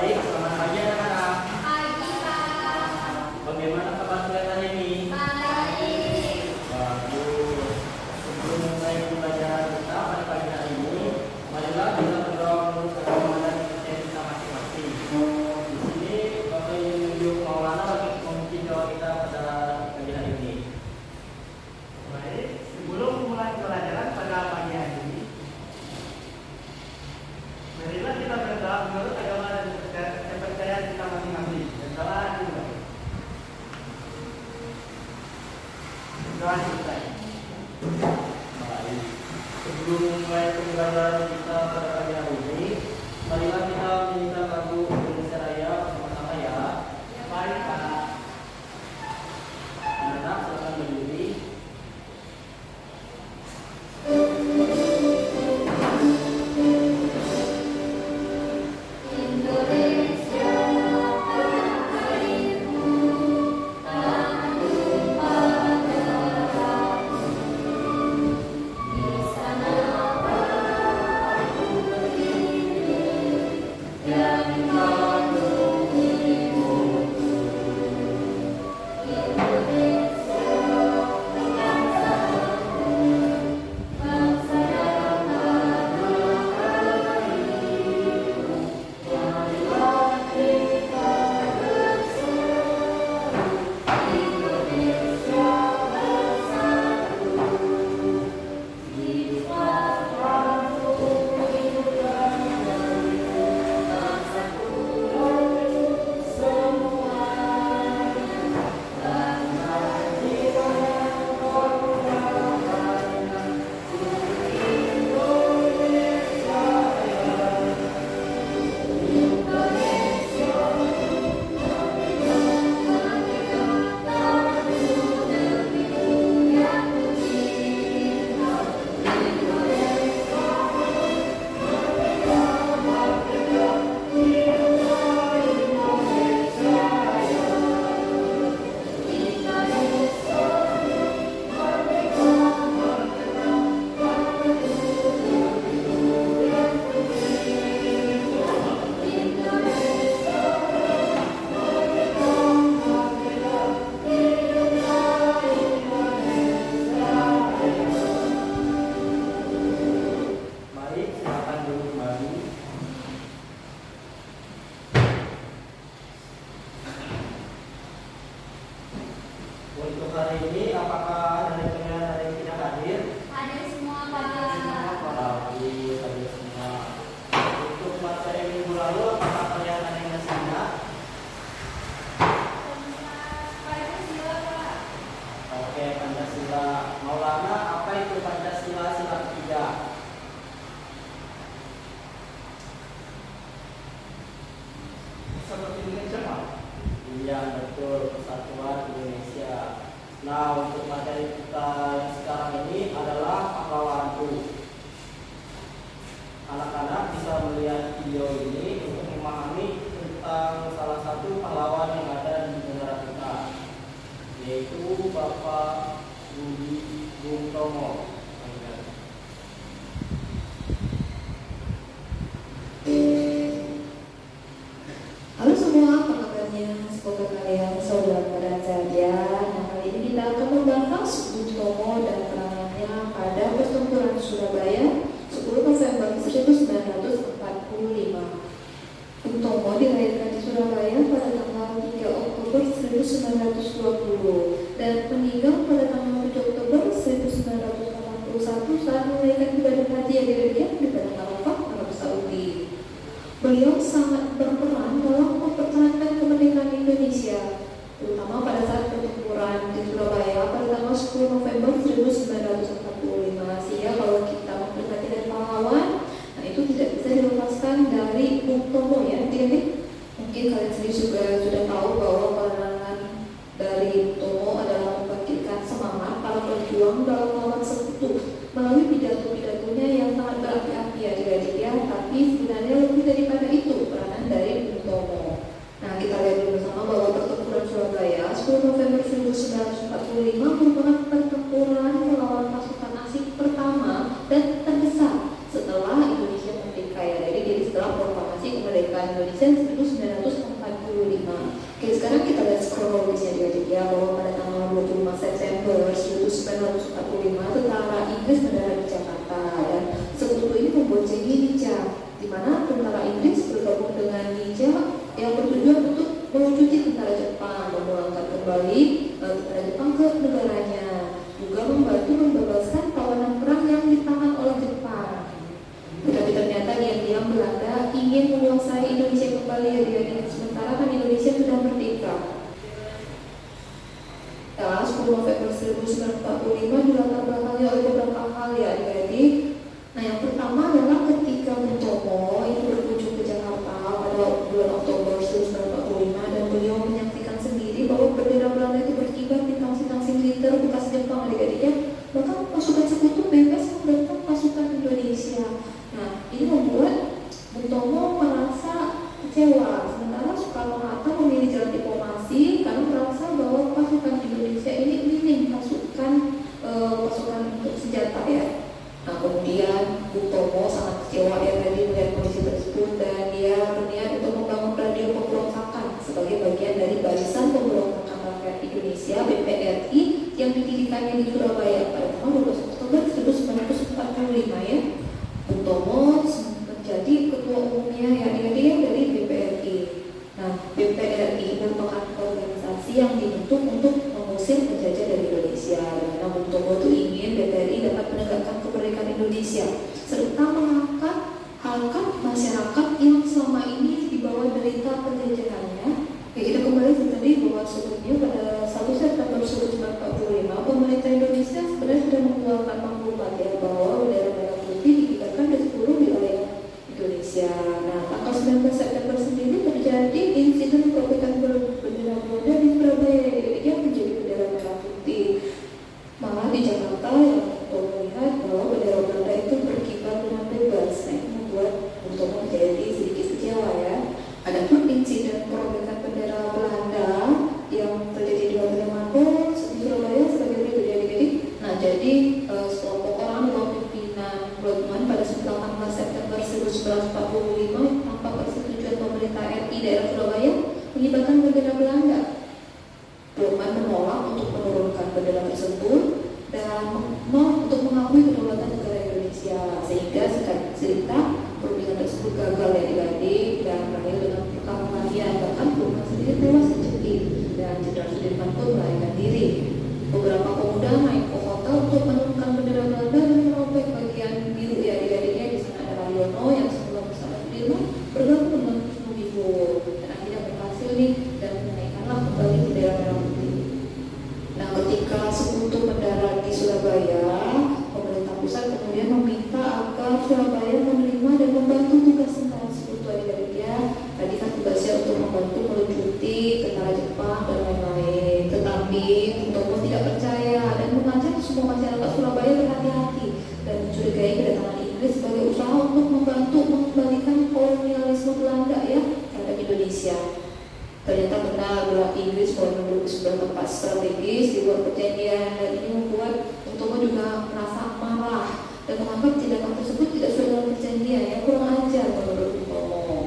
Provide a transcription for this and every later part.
Baik, selamat pagi anak-anak. Pagi, Pak. Bagaimana kabar kalian hari ini? Baik. Bagus. Sebelum mulai pembelajaran kita pada pagi hari ini, marilah kita berdoa menurut agama dan kepercayaan kita masing-masing. Di sini Bapak ingin menunjuk Maulana bagi memimpin doa kita pada pagi hari ini. Baik, sebelum mulai pelajaran pada pagi hari ini, marilah kita berdoa menurut agama dan kepercayaan kita masing-masing. Dan doa dimulai. Doa dimulai. Baik. Sebelum mulai pembelajaran kita pada pagi hari ini, marilah kita minta lagu Indonesia Raya bersama-sama ya. Baik, Pak. Anak-anak silakan berdiri. Indonesia airku, tanahku padaku. Di sana aku berdiri dan kagum ibuku. Indonesia bangsaku, bangsa yang menghargaimu. Marilah kita bersatu, Indonesia bersatu. Hiduplah Prabowo, hiduplah bangsaku semuanya. Bangsa jiwa yang korbankan untuk Indonesia Raya. Indonesia merdeka, merdeka, tanahku negeriku yang kucinta. Indonesia merdeka, merdeka, hiduplah Indonesia Raya. Indonesia merdeka, merdeka, tanahku negeriku yang kucinta. Indonesia merdeka, merdeka, hiduplah Indonesia Raya. Mari silakan duduk kembali. Untuk hari ini, apakah dari kalian ada yang tidak hadir? Ada semua, Pak. Bagus, hadir semua. Untuk materi minggu lalu, apakah kalian ada yang masih ingat? Pancasila, Pak. Oke, Pancasila. Maulana, apa itu Pancasila sila ketiga? Seperti Indonesia, Pak. Iya, betul, Persatuan Indonesia. Nah, untuk materi kita yang sekarang ini adalah pahlawanku. Anak-anak bisa melihat video ini untuk memahami tentang salah satu pahlawan yang ada di negara kita, yaitu Bapak Bung Tomo. Halo semua, apa kabarnya? Semoga kalian saudara saja. Nah, kali ini kita akan membahas Bung Tomo dan peranannya pada pertempuran Surabaya 10 November 1945. Bung Tomo dilahirkan di Surabaya pada tanggal 3 Oktober 1920 dan meninggal pada tanggal 7 Oktober 1981 saat menunaikan ibadah haji yang didirikan di Padang Arafah, Arab Saudi. Beliau sangat berperan dalam mempertahankan kemerdekaan Indonesia, terutama pada saat pertempuran di Surabaya pada tanggal 10 November 1945. Sehingga kalau kita memperhatikan dari pahlawan, nah itu tidak bisa dilepaskan dari Bung Tomo ya. Jadi mungkin kalian sendiri juga sudah tahu bahwa perangan dari Bung Tomo adalah membangkitkan semangat para pejuang dalam melawan sekutu melalui pidato-pidatonya yang sangat berapi-api ya dia, tapi sebenarnya lebih daripada itu peranan dari Bung Tomo. Nah, kita lihat dulu bersama bahwa pertempuran Surabaya 10 November 1945 merupakan pertempuran melawan pasukan asing pertama dan terbesar setelah Indonesia merdeka ya. Jadi setelah proklamasi kemerdekaan kemerdekaan Indonesia 1945. Oke, sekarang kita lihat kronologisnya adik-adik ya, bahwa pada tanggal 25 September 1945 tentara Inggris mendarat di Jakarta, dan sekutu ini membonceng Ninja, di mana tentara Inggris bergabung dengan Ninja yang bertujuan untuk melucuti tentara Jepang, memulangkan kembali tentara Jepang ke negaranya, juga membantu membebaskan tawanan perang yang ditahan oleh Jepang. Tetapi ternyata diam-diam Belanda ingin menguasai Indonesia kembali adik-adik, sementara kan Indonesia sudah merdeka. Ya, 10 November 1945 dilatar belakangi oleh beberapa hal ya adik-adik. Nah, yang pertama adalah ketika Bung Tomo itu berkunjung ke Jakarta pada bulan Oktober 1945, dan beliau menyaksikan sendiri bahwa bendera Belanda itu berkibar di tangsi-tangsi militer bekas Jepang adik-adiknya. Bahkan pasukan sekutu bebas membentang pasukan Indonesia. Nah, ini membuat Bung Tomo merasa kecewa. Sementara Soekarno-Hatta memilih jalan diplomasi karena merasa bahwa pasukan Indonesia ini minim pasukan untuk senjata ya. Nah, kemudian Bung Tomo sangat kecewa ya tadi melihat kondisi tersebut, dan dia berniat untuk membangun radio pemberontakan sebagai bagian dari Barisan Pemberontakan Rakyat Indonesia (BPRI) yang didirikannya di Surabaya pada tanggal 12 Oktober 1945 ya. Bung Tomo menjadi ketua umumnya ya adik-adik dari BPRI. Nah, BPRI merupakan organisasi yang dibentuk untuk mengusir penjajah dari Indonesia, karena Bung Tomo itu ingin BPRI dapat menegakkan kemerdekaan Indonesia serta mengangkat harkat masyarakat yang selama ini di bawah derita penjajahannya. Ya, kita kembali tadi bahwa sebelumnya pada 1 September 1945 pemerintah Indonesia sebenarnya sudah mengeluarkan maklumat ya bahwa bendera merah putih dikibarkan di seluruh wilayah Indonesia. Nah, tanggal 19 September sendiri terjadi insiden perobekan bendera Belanda di Surabaya yang menjadi bendera merah putih. Malah di Jakarta yang untuk melihat bahwa bendera Belanda itu berkibar dengan bebas. Nah, itu membuat Bung Tomo menjadi sedikit kecewa ya. Adapun insiden perobekan bendera Belanda yang terjadi di Hotel Mando di Surabaya sebagai berikut ya adik-adik. Nah, jadi sekelompok orang di bawah pimpinan Rodman pada 18 September 1945 tanpa persetujuan pemerintah RI daerah Surabaya mengibarkan bendera Belanda. Rodman menolak untuk menurunkan bendera tersebut dan untuk mengakui kedaulatan negara Indonesia, sehingga cerita perundingan tersebut gagal ya adik-adik dan berakhir dengan perkelahian. Bahkan Rodman sendiri tewas terjepit dan Jenderal Sudirman pun melarikan diri. Beberapa pemuda naik ke hotel untuk menurunkan bendera Belanda dan merobek bagian biru ya adik-adiknya. Di sana ada Haryono yang sebelum bersama Sudirman bergabung dengan Kusnubibo, dan akhirnya berhasil nih dan menaikkanlah kembali bendera merah putih. Nah, ketika sekutu mendarat di Surabaya, pemerintah pusat kemudian meminta agar Surabaya menerima dan membantu tugas tentara sekutu adik-adiknya. Tadi kan tugasnya untuk membantu melucuti tentara Jepang dan lain-lain. Tetapi Bung Tomo tidak percaya dan mengajak semua masyarakat Surabaya berhati-hati dan mencurigai kedatangan Inggris sebagai usaha untuk membantu mengembalikan kolonialisme Belanda ya terhadap Indonesia. Ternyata benar bahwa Inggris mulai menduduki sebuah tempat strategis di luar perjanjian, dan ini membuat Bung Tomo juga merasa marah dan menganggap tindakan tersebut tidak sesuai dengan perjanjian yang kurang ajar menurut Bung Tomo.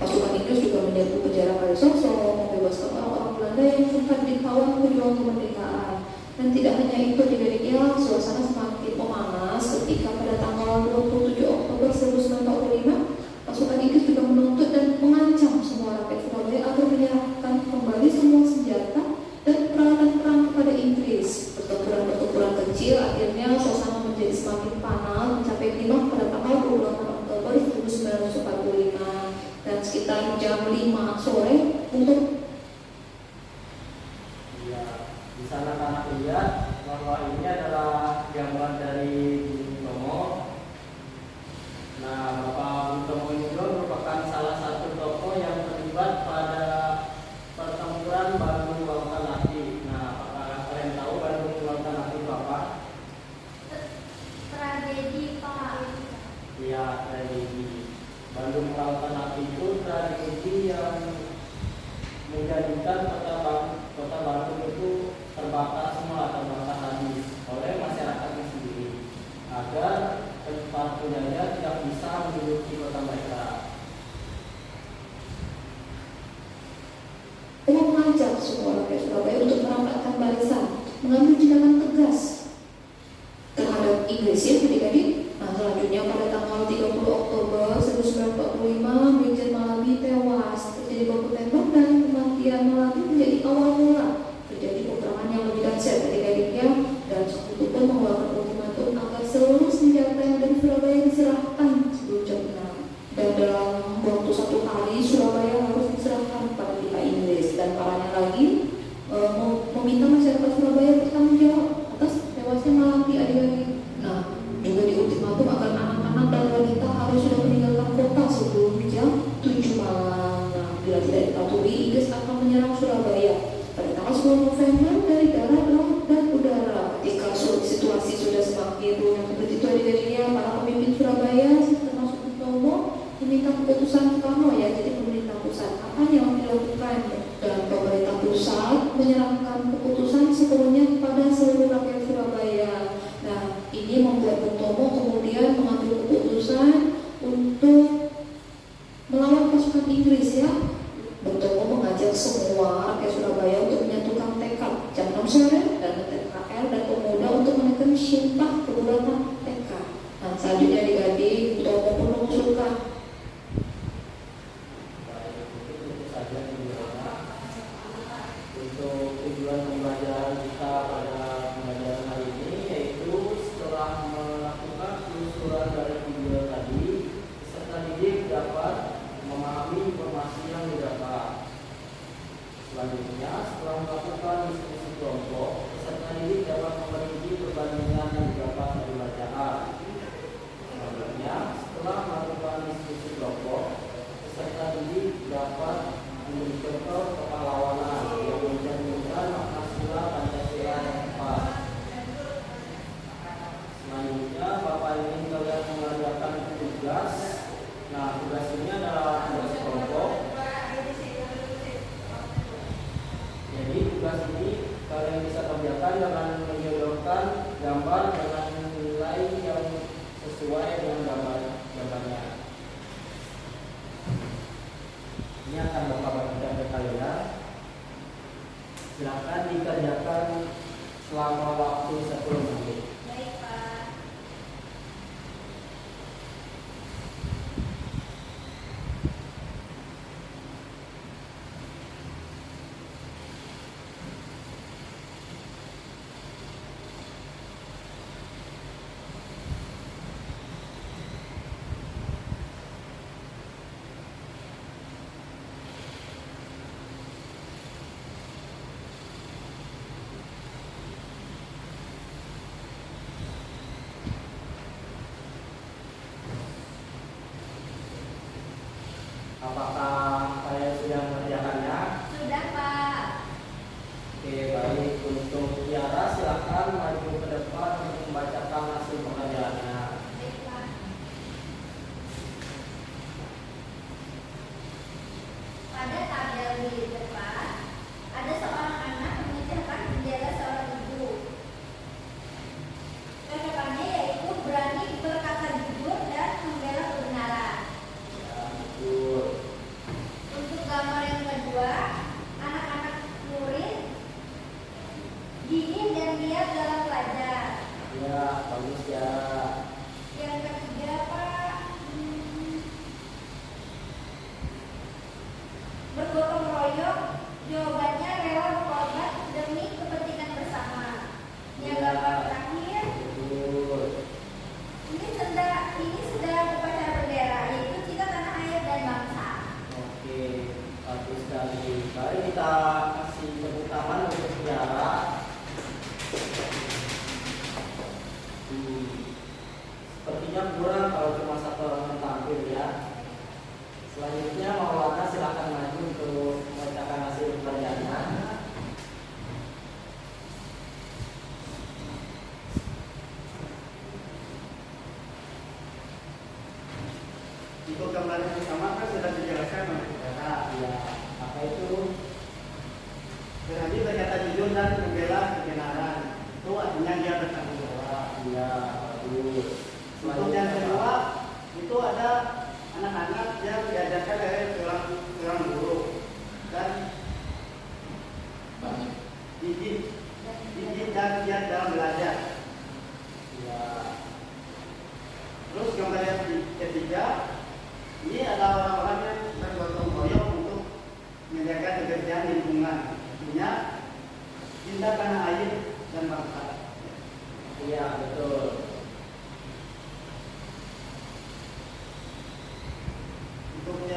Pasukan Inggris juga menyerbu penjara Kalisoso, membebaskan orang-orang Belanda yang sempat dikawal berjuang kemerdekaan. Dan tidak hanya itu adik-adiknya, suasana semakin memanas ketika pada tanggal 27 Oktober 1945 pasukan Inggris juga menuntut dan mengancam semua rakyat Surabaya agar menyerahkan kembali semua senjata dan peralatan perang kepada Inggris. Pertempuran kecil akhirnya suasana menjadi semakin panas, mencapai klimaks pada tanggal 28 Oktober 1945 dan sekitar jam 5 sore untuk di sana tanah lihat bahwa ini adalah gambar dari Bung Tomo. Nah, Bapak Bung Tomo ini juga merupakan salah satu tokoh yang terlibat pada pertempuran Bandung Lautan Api. Nah, apakah kalian tahu Bandung Lautan Api itu apa? Tragedi Pak. Iya, tragedi. Bandung Lautan Api itu tragedi yang menjadikan kota Bandung itu terbakar semua, terbakar habis oleh masyarakatnya sendiri agar para penjajah tidak bisa menduduki kota mereka. semua rakyat Surabaya untuk merapatkan barisan, mengambil tindakan tegas terhadap Inggris ya adik-adik. Nah selanjutnya pada tanggal 30 Oktober 1945 Brigjen Malabi tewas, terjadi baku tembak dan kematian Malabi menjadi awal mula terjadi peperangan yang lebih dahsyat adik-adik ya. Dan Sekutu pun mengeluarkan ultimatum agar seluruh senjata yang ada di Surabaya diserahkan sebelum jam 6. Dan dalam waktu 1 hari Surabaya harus diserahkan pada pihak Inggris. Dan parahnya lagi meminta masyarakat Surabaya bertanggung jawab atas tewasnya Malabi adik-adik. Nah juga di ultimatum agar anak-anak dan wanita harus sudah meninggalkan kota sebelum jam 7 malam. Nah, bila tidak dipatuhi, Inggris akan menyerang Surabaya pada tanggal 10 November dari darat, laut, dan udara. Ketika situasi sudah semakin runyam seperti itu adik-adiknya, para pemimpin Surabaya termasuk Utomo meminta keputusan Soekarno ya, jadi pemerintah pusat apa yang dilakukan, dan pemerintah pusat menyerahkan keputusan sepenuhnya kepada seluruh rakyat Surabaya. Nah ini membuat Utomo kemudian mengambil keputusan untuk melawan pasukan Inggris ya. Utomo mengajak semua rakyat Surabaya untuk menyatukan tekad jam 6 sore dan TKR dan pemuda untuk menekan sumpah kedaulatan tekad. Nah selanjutnya adik-adik Utomo pun mengusulkan untuk tujuan pembelajaran kita pada pembelajaran hari ini, yaitu setelah melakukan penelusuran dari video tadi, peserta didik dapat memahami informasi yang didapat. Selanjutnya, setelah melakukan diskusi kelompok, peserta didik dapat memiliki perbandingan yang didapat dari bacaan. Selanjutnya, setelah melakukan diskusi kelompok, peserta didik dapat memberi contoh kepahlawanan yang mencerminkan makna sila Pancasila yang tepat. Selanjutnya, Bapak ingin kalian mengerjakan tugas. Nah, tugas ini adalah tugas kelompok. Jadi tugas ini kalian bisa kerjakan dengan menyodorkan gambar dengan nilai yang sesuai dengan gambarnya. Ini akan Bapak bagikan ke kalian. Silakan dikerjakan selama waktu 10 menit. Baik, Pak. Apakah kalian sudah mengerjakannya? Sudah, Pak. Oke, baik. Untuk Tiara, silakan maju ke depan untuk membacakan hasil pekerjaannya. Baik, Pak. Pada tabel di depan, ada seorang anak mengerjakan bendera seorang ibu. Rekannya yaitu berani berkata jujur dan membela kebenaran. Ya, betul.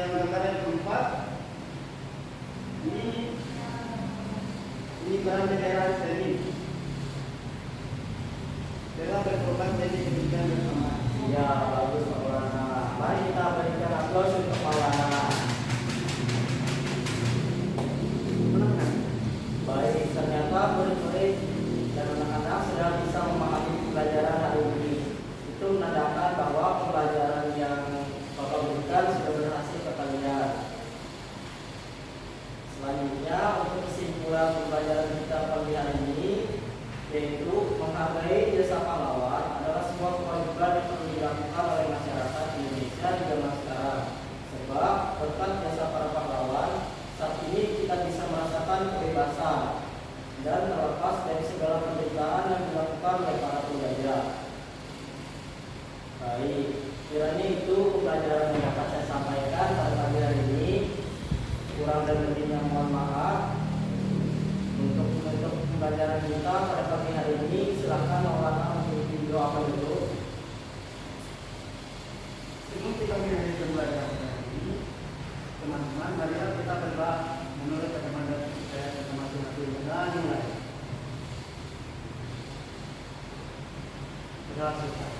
yang perkara yang keempat, ini bahan cairan steril. Dalam berkorban jadi pendidikan bersama. Ya, bagus Pak Maulana. Mari kita berikan aplaus untuk Maulana. Baik, ternyata murid-murid dan anak-anak sudah bisa memahami pelajaran hari ini. Itu menandakan bahwa pembelajaran yang Bapak berikan sudah berhasil ke kalian. Selanjutnya, untuk kesimpulan pembelajaran kita pagi hari ini, yaitu menghargai jasa pahlawan adalah sebuah kewajiban yang perlu dilakukan oleh masyarakat Indonesia di zaman sekarang. Sebab berkat jasa para pahlawan, saat ini kita bisa merasakan kebebasan dan terlepas dari segala penderitaan yang dilakukan oleh para penjajah. Baik, kiranya itu pembelajaran yang dapat saya sampaikan pada pagi hari ini. Kurang dan lebihnya mohon maaf. Untuk pembelajaran kita pada pagi hari ini, silakan Maulana untuk doakan dulu. Sebelum kita mengakhiri pembelajaran ini, teman-teman, marilah kita berdoa menurut bagaimana kita masing-masing dan mulai. Berdoa.